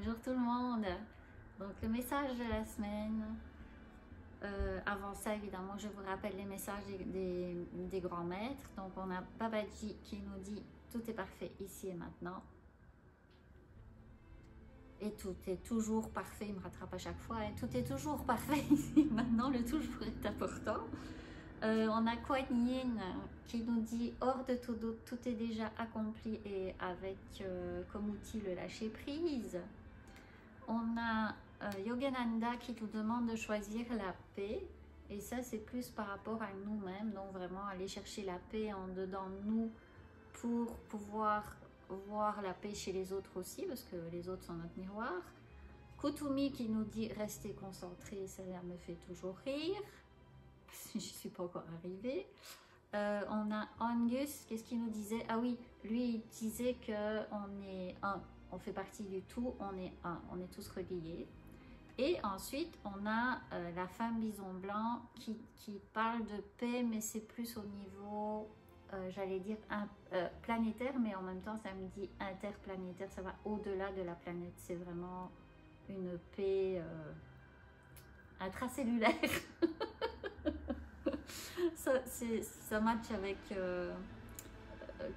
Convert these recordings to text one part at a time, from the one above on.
Bonjour tout le monde. Donc le message de la semaine. Avant ça, évidemment, je vous rappelle les messages des grands maîtres. Donc on a Babaji qui nous dit tout est parfait ici et maintenant. Et tout est toujours parfait, il me rattrape à chaque fois. Et tout est toujours parfait ici et maintenant, le toujours est important. On a Kuan Yin qui nous dit hors de tout doute, tout est déjà accompli et avec comme outil le lâcher prise. On a Yogananda qui nous demande de choisir la paix, et ça c'est plus par rapport à nous-mêmes, donc vraiment aller chercher la paix en dedans de nous pour pouvoir voir la paix chez les autres aussi, parce que les autres sont notre miroir. Kutumi qui nous dit rester concentré, ça me fait toujours rire, je ne suis pas encore arrivée. On a Angus, qu'est-ce qu'il nous disait? Ah oui, lui il disait qu'on est un, on fait partie du tout, on est un, on est tous reliés. Et ensuite on a la femme bison blanc qui parle de paix, mais c'est plus au niveau, j'allais dire planétaire, mais en même temps ça me dit interplanétaire, ça va au-delà de la planète, c'est vraiment une paix intracellulaire. Ça match avec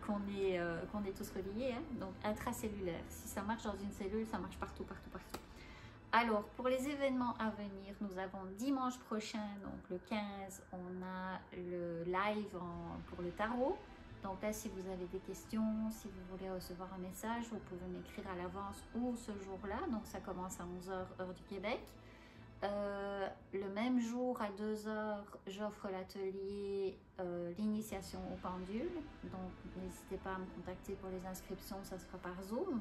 qu'on est tous reliés, hein? Donc intracellulaire. Si ça marche dans une cellule, ça marche partout, partout, partout. Alors, pour les événements à venir, nous avons dimanche prochain, donc le 15, on a le live pour le tarot. Donc là, si vous avez des questions, si vous voulez recevoir un message, vous pouvez m'écrire à l'avance ou ce jour-là. Donc ça commence à 11 h heure du Québec. Le même jour à 2 h, j'offre l'atelier l'initiation au pendule, donc n'hésitez pas à me contacter pour les inscriptions, ça sera par Zoom.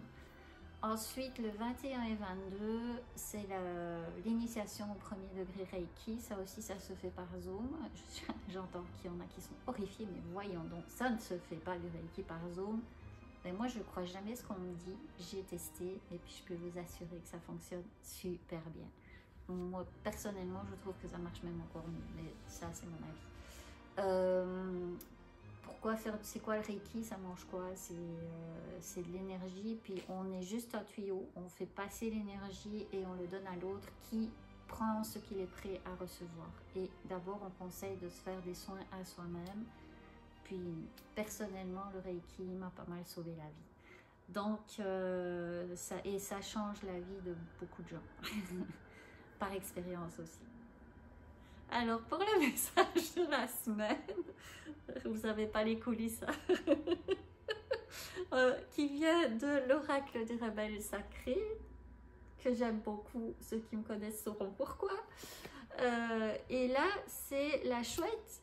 Ensuite le 21 et 22, c'est l'initiation au premier degré Reiki, ça aussi ça se fait par Zoom. J'entends qu'il y en a qui sont horrifiés, mais voyons donc, ça ne se fait pas du Reiki par Zoom. Mais moi je ne crois jamais ce qu'on me dit, j'ai testé et puis je peux vous assurer que ça fonctionne super bien. Moi, personnellement, je trouve que ça marche même encore mieux, mais ça, c'est mon avis. Pourquoi faire, c'est quoi le Reiki? Ça mange quoi? C'est de l'énergie, puis on est juste un tuyau, on fait passer l'énergie et on le donne à l'autre qui prend ce qu'il est prêt à recevoir. Et d'abord, on conseille de se faire des soins à soi-même, puis personnellement, le Reiki m'a pas mal sauvé la vie. Donc, ça change la vie de beaucoup de gens. Par expérience aussi. Alors pour le message de la semaine, vous savez pas les coulisses, qui vient de l'oracle des rebelles sacrés, que j'aime beaucoup, ceux qui me connaissent sauront pourquoi. Et là c'est la chouette.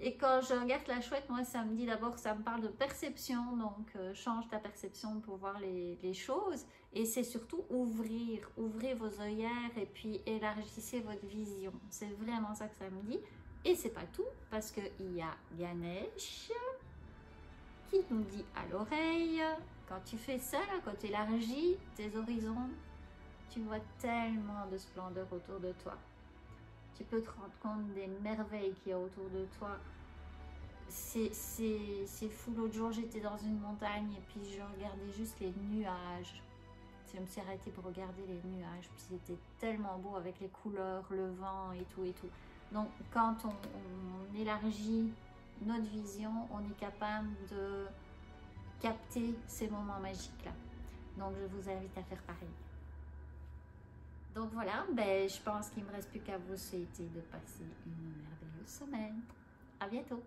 Et quand je regarde la chouette, moi ça me dit d'abord, ça me parle de perception, donc change ta perception pour voir les choses. Et c'est surtout ouvrez vos œillères et puis élargissez votre vision. C'est vraiment ça que ça me dit. Et c'est pas tout, parce qu'il y a Ganesh qui nous dit à l'oreille, quand tu fais ça, là, quand tu élargis tes horizons, tu vois tellement de splendeur autour de toi. Tu peux te rendre compte des merveilles qu'il y a autour de toi. C'est fou. L'autre jour, j'étais dans une montagne et puis je regardais juste les nuages. Je me suis arrêtée pour regarder les nuages. Puis c'était tellement beau avec les couleurs, le vent et tout et tout. Donc, quand on élargit notre vision, on est capable de capter ces moments magiques-là. Donc, je vous invite à faire pareil. Donc voilà, je pense qu'il ne me reste plus qu'à vous souhaiter de passer une merveilleuse semaine. À bientôt!